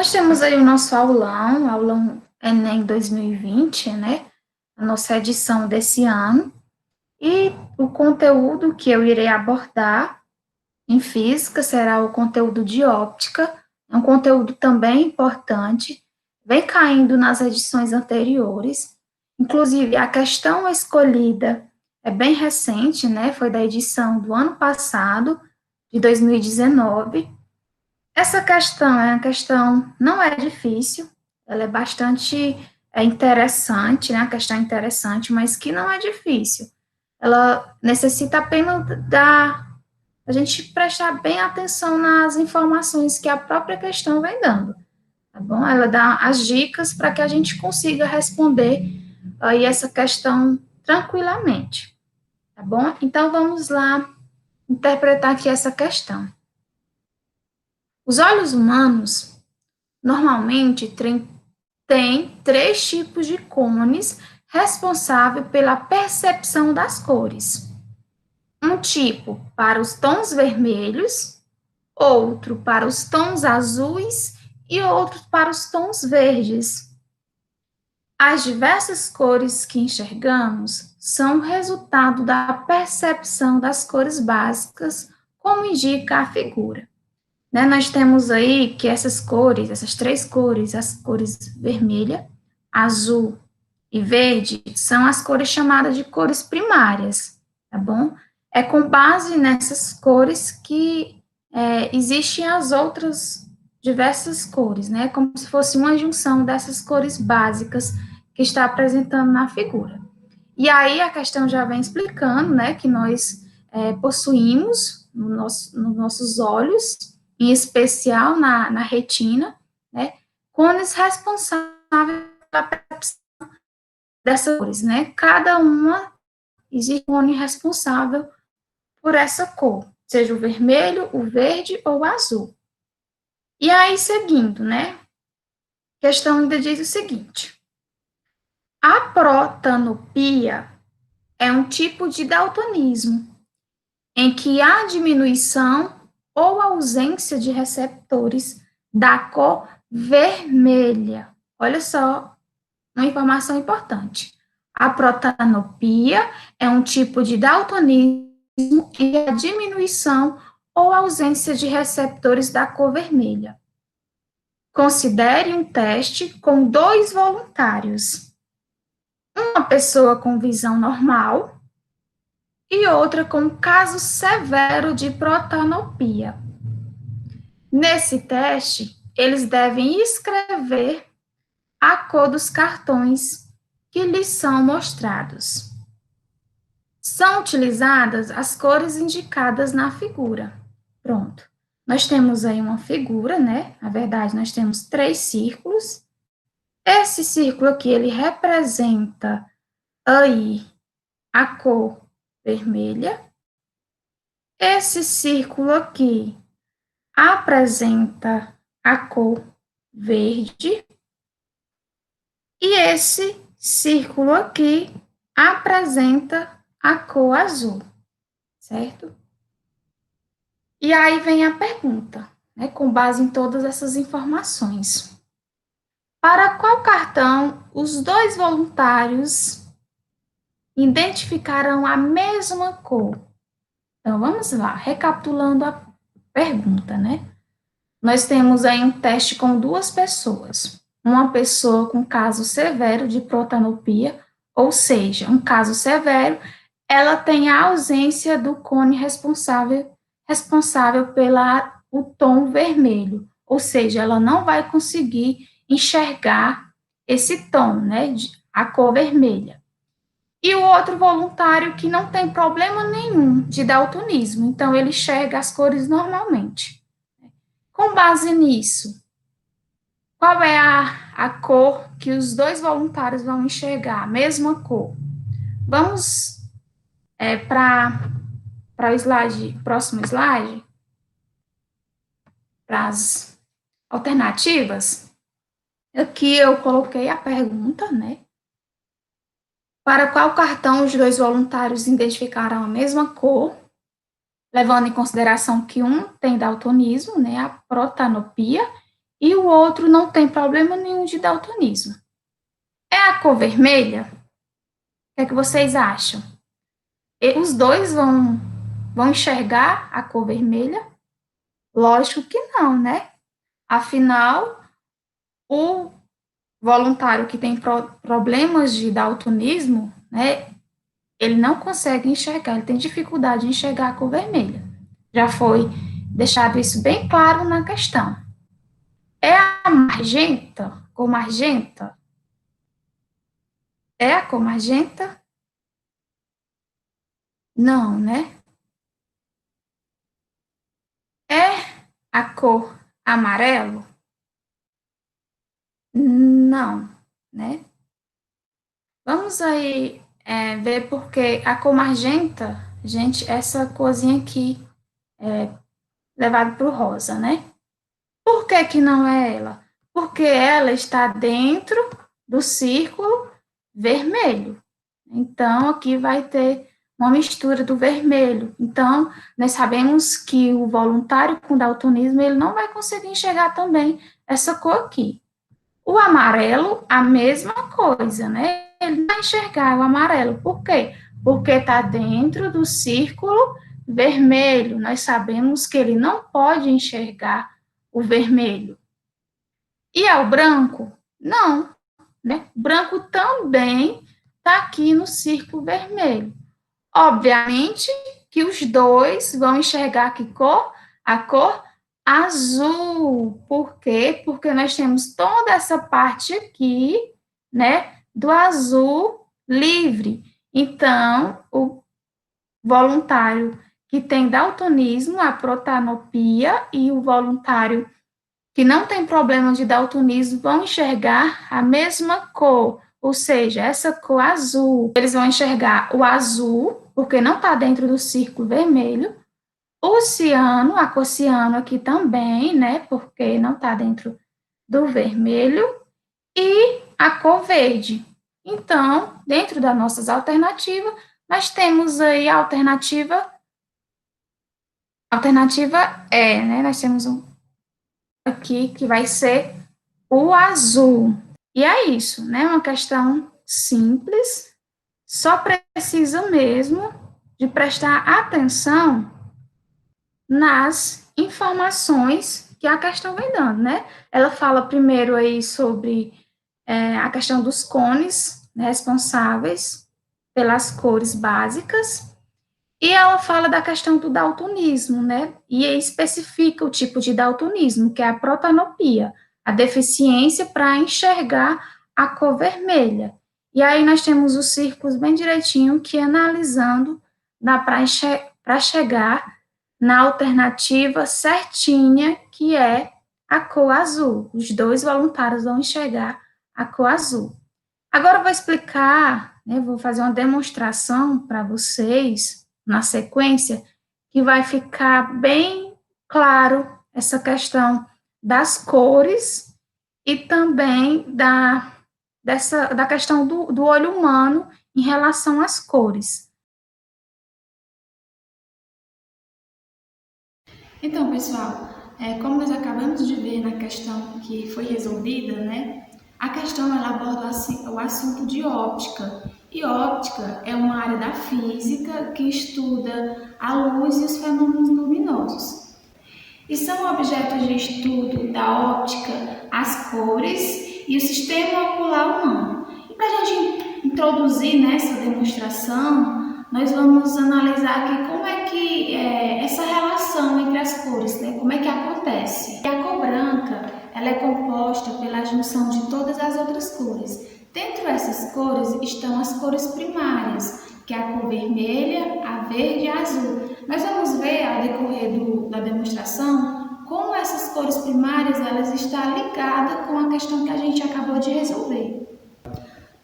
Nós temos aí o nosso aulão Enem 2020, né? A nossa edição desse ano. E o conteúdo que eu irei abordar em física será o conteúdo de óptica, é um conteúdo também importante, vem caindo nas edições anteriores. Inclusive, a questão escolhida é bem recente, né? Foi da edição do ano passado, de 2019. Essa questão é uma questão, não é difícil, ela é bastante interessante, né? A questão é interessante, mas que não é difícil. Ela necessita apenas a gente prestar bem atenção nas informações que a própria questão vem dando, tá bom? Ela dá as dicas para que a gente consiga responder aí essa questão tranquilamente, tá bom? Então vamos lá interpretar aqui essa questão. Os olhos humanos normalmente têm três tipos de cones responsável pela percepção das cores. Um tipo para os tons vermelhos, outro para os tons azuis e outro para os tons verdes. As diversas cores que enxergamos são resultado da percepção das cores básicas, como indica a figura. Né, nós temos aí que essas cores, essas três cores, as cores vermelha, azul e verde, são as cores chamadas de cores primárias, tá bom? É com base nessas cores que existem as outras diversas cores, né? Como se fosse uma junção dessas cores básicas que está apresentando na figura. E aí a questão já vem explicando, né, que nós possuímos nos nossos olhos, em especial na retina, né, cones responsáveis pela percepção dessas cores, né? Cada uma existe um cone responsável por essa cor, seja o vermelho, o verde ou o azul. E aí, seguindo, né? A questão ainda diz o seguinte: a protanopia é um tipo de daltonismo em que há diminuição ou ausência de receptores da cor vermelha. Olha só, uma informação importante. A protanopia é um tipo de daltonismo e a diminuição ou ausência de receptores da cor vermelha. Considere um teste com 2 voluntários. Uma pessoa com visão normal e outra com caso severo de protanopia. Nesse teste, eles devem escrever a cor dos cartões que lhes são mostrados. São utilizadas as cores indicadas na figura. Pronto. Nós temos aí uma figura, né? Na verdade, nós temos 3 círculos. Esse círculo aqui, ele representa aí a cor vermelha. Esse círculo aqui apresenta a cor verde. E esse círculo aqui apresenta a cor azul, certo? E aí vem a pergunta, né, com base em todas essas informações. Para qual cartão os 2 voluntários identificarão a mesma cor? Então, vamos lá, recapitulando a pergunta, né? Nós temos aí um teste com 2 pessoas. Uma pessoa com caso severo de protanopia, ou seja, um caso severo, ela tem a ausência do cone responsável pela o tom vermelho, ou seja, ela não vai conseguir enxergar esse tom, né, a cor vermelha. E o outro voluntário que não tem problema nenhum de daltonismo, então ele enxerga as cores normalmente. Com base nisso, qual é a cor que os 2 voluntários vão enxergar? A mesma cor. Vamos para o slide, próximo slide, para as alternativas. Aqui eu coloquei a pergunta, né? Para qual cartão os 2 voluntários identificaram a mesma cor, levando em consideração que um tem daltonismo, né, a protanopia, e o outro não tem problema nenhum de daltonismo. É a cor vermelha? O que é que vocês acham? Os dois vão enxergar a cor vermelha? Lógico que não, né? Afinal, o voluntário que tem problemas de daltonismo, né, ele não consegue enxergar, ele tem dificuldade em enxergar a cor vermelha. Já foi deixado isso bem claro na questão. É a magenta? Cor magenta? É a cor magenta? Não, né? É a cor amarelo? Não, né? Vamos aí ver porque a cor magenta, gente, essa corzinha aqui, levada para o rosa, né? Por que que não é ela? Porque ela está dentro do círculo vermelho. Então, aqui vai ter uma mistura do vermelho. Então, nós sabemos que o voluntário com daltonismo, ele não vai conseguir enxergar também essa cor aqui. O amarelo, a mesma coisa, né? Ele vai enxergar o amarelo. Por quê? Porque está dentro do círculo vermelho. Nós sabemos que ele não pode enxergar o vermelho. E é o branco? Não, né? O branco também está aqui no círculo vermelho. Obviamente que os dois vão enxergar que cor? A cor azul. Por quê? Porque nós temos toda essa parte aqui, né, do azul livre. Então, o voluntário que tem daltonismo, a protanopia, e o voluntário que não tem problema de daltonismo vão enxergar a mesma cor, ou seja, essa cor azul. Eles vão enxergar o azul, porque não está dentro do círculo vermelho, o ciano, a cor ciano aqui também, né, porque não está dentro do vermelho, e a cor verde. Então, dentro das nossas alternativas, nós temos aí a alternativa E, né, nós temos aqui que vai ser o azul. E é isso, né? Uma questão simples, só precisa mesmo de prestar atenção nas informações que a questão vem dando, né? Ela fala primeiro aí sobre a questão dos cones, né, responsáveis pelas cores básicas, e ela fala da questão do daltonismo, né? E especifica o tipo de daltonismo, que é a protanopia, a deficiência para enxergar a cor vermelha. E aí nós temos os círculos bem direitinho que analisando dá para chegar na alternativa certinha, que é a cor azul. Os dois voluntários vão enxergar a cor azul. Agora eu vou explicar, né, vou fazer uma demonstração para vocês na sequência, que vai ficar bem claro essa questão das cores e também da questão do olho humano em relação às cores. Então, pessoal, como nós acabamos de ver na questão que foi resolvida, né, a questão ela aborda o assunto de óptica. E óptica é uma área da física que estuda a luz e os fenômenos luminosos. E são objetos de estudo da óptica as cores e o sistema ocular humano. E para a gente introduzir nessa demonstração, nós vamos analisar aqui como é que essa relação entre as cores, né? Como é que acontece. E a cor branca, ela é composta pela junção de todas as outras cores. Dentro dessas cores estão as cores primárias, que é a cor vermelha, a verde e a azul. Nós vamos ver ao decorrer da demonstração como essas cores primárias elas estão ligadas com a questão que a gente acabou de resolver.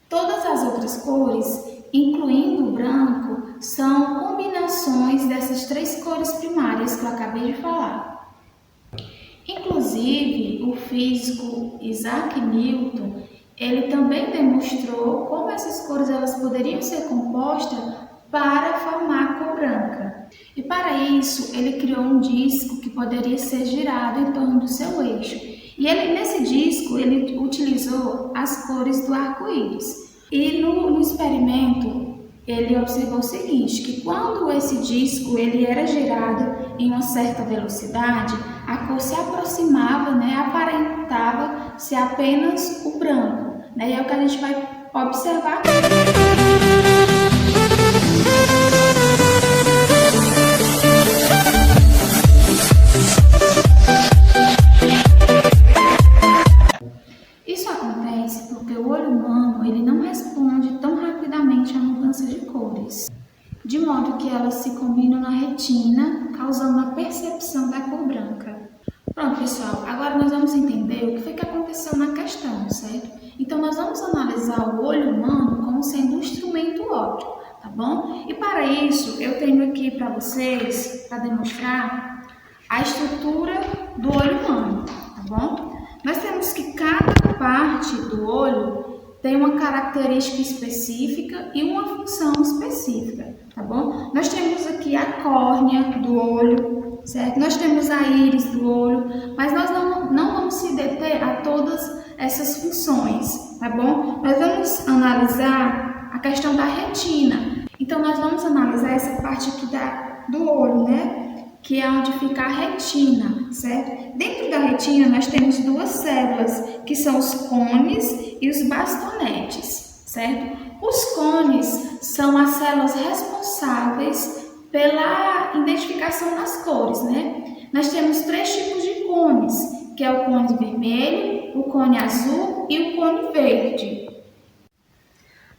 Todas as outras cores, incluindo o branco, são combinações dessas três cores primárias que eu acabei de falar. Inclusive, o físico Isaac Newton, ele também demonstrou como essas cores elas poderiam ser compostas para formar a cor branca. E para isso, ele criou um disco que poderia ser girado em torno do seu eixo. E nesse disco, ele utilizou as cores do arco-íris. E no experimento, ele observou o seguinte, que quando esse disco ele era girado em uma certa velocidade, a cor se aproximava, né, aparentava ser apenas o branco. Né, e é o que a gente vai observar. Isso acontece porque o olho humano ele não responde tão rapidamente à mudança de cores, de modo que elas se combinam na retina, causando a percepção da cor branca. Pronto, pessoal, agora nós vamos entender o que foi que aconteceu na questão, certo? Então, nós vamos analisar o olho humano como sendo um instrumento óptico, tá bom? E para isso, eu tenho aqui para vocês, para demonstrar, a estrutura do olho humano, tá bom? Nós temos que cada parte do olho tem uma característica específica e uma função específica, tá bom? Nós temos aqui a córnea do olho, certo? Nós temos a íris do olho, mas nós não vamos se deter a todas essas funções, tá bom? Nós vamos analisar a questão da retina. Então, nós vamos analisar essa parte aqui do olho, né? Que é onde fica a retina, certo? Dentro da retina, nós temos duas células, que são os cones e os bastonetes, certo? Os cones são as células responsáveis pela identificação das cores, né? Nós temos 3 tipos de cones, que é o cone vermelho, o cone azul e o cone verde.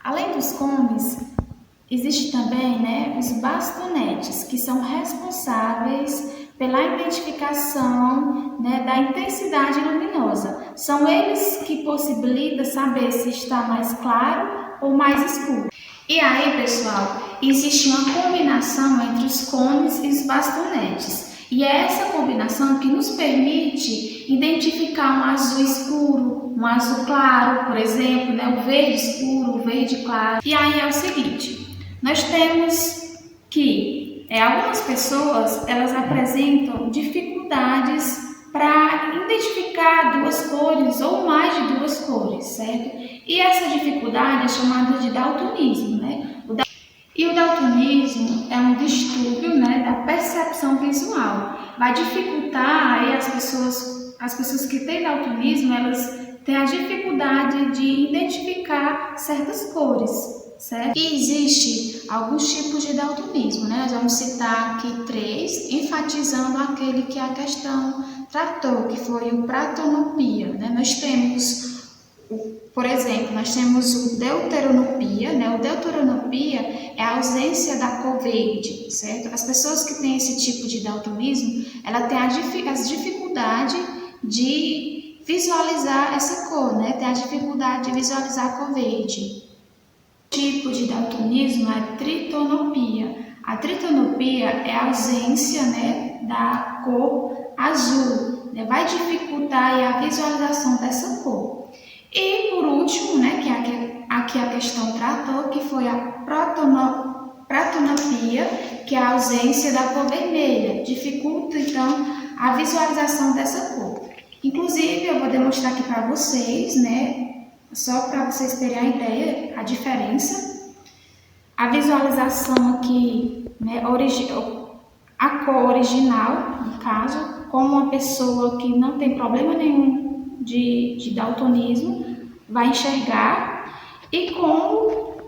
Além dos cones, existe também, né, os bastonetes, que são responsáveis pela identificação, né, da intensidade luminosa. São eles que possibilitam saber se está mais claro ou mais escuro. E aí, pessoal, existe uma combinação entre os cones e os bastonetes. E é essa combinação que nos permite identificar um azul escuro, um azul claro, por exemplo, né, o verde escuro, o verde claro. E aí é o seguinte, nós temos que algumas pessoas elas apresentam dificuldades para identificar 2 cores ou mais de 2 cores, certo? E essa dificuldade é chamada de daltonismo, né? E o daltonismo é um distúrbio, né, da percepção visual. Vai dificultar aí as pessoas que têm daltonismo, elas têm a dificuldade de identificar certas cores, certo? E existe alguns tipos de daltonismo, né? Nós vamos citar aqui 3, enfatizando aquele que a questão tratou, que foi o pratonopia, né? Nós temos, por exemplo, nós temos o deuteranopia, né? O deuteranopia é a ausência da cor verde, certo? As pessoas que têm esse tipo de daltonismo, ela tem as dificuldade de visualizar essa cor, né? Tem a dificuldade de visualizar a cor verde. O tipo de daltonismo é a tritonopia. A tritonopia é a ausência, né, da cor azul, né? Vai dificultar aí a visualização dessa cor. E por último, né, que aqui a questão tratou, que foi a pratonopia, que é a ausência da cor vermelha, dificulta então a visualização dessa cor. Inclusive, eu vou demonstrar aqui para vocês, né, só para vocês terem a ideia, a diferença. A visualização aqui, né, a cor original, no caso, como uma pessoa que não tem problema nenhum de daltonismo vai enxergar, e como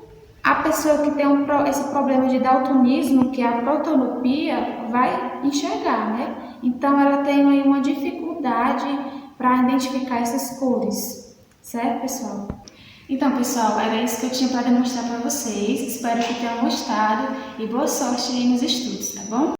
a pessoa que tem esse problema de daltonismo, que é a protonopia, vai enxergar, né? Então, ela tem aí uma dificuldade para identificar essas cores, certo, pessoal? Então, pessoal, era isso que eu tinha para demonstrar para vocês. Espero que tenham gostado e boa sorte aí nos estudos, tá bom?